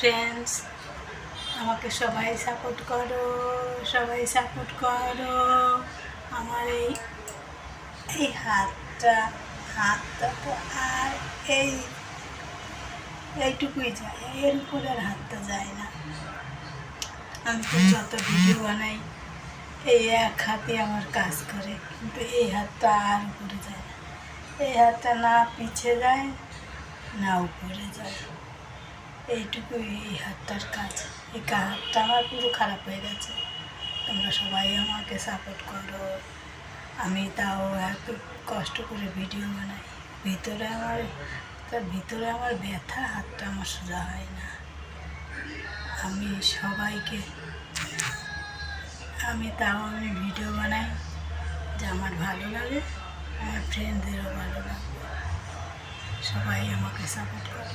Friends, আমাকে সবাই support করো, সবাই সাপোর্ট করো। আমার এই হাতটা তো আর এইটুকুই যায়, এর উপরে আর হাতটা যায় না। আমি তো যত ভিডিও বানাই এই এক হাতে আমার কাজ করে, কিন্তু এই হাতটা আর উপরে যায় না। এই হাতটা না পিছিয়ে যায় না উপরে যায়, এইটুকুই এই হাতটার কাজ। এই হাতটা আমার পুরো খারাপ হয়ে গেছে। তোমরা সবাই আমাকে সাপোর্ট করো। আমি তাও এত কষ্ট করে ভিডিও বানাই, ভিতরে আমার ব্যথা, হাতটা আমার সোজা হয় না। আমি ভিডিও বানাই যে আমার ভালো লাগে, আমার ফ্রেন্ডদেরও ভালো লাগে। সবাই আমাকে সাপোর্ট করে।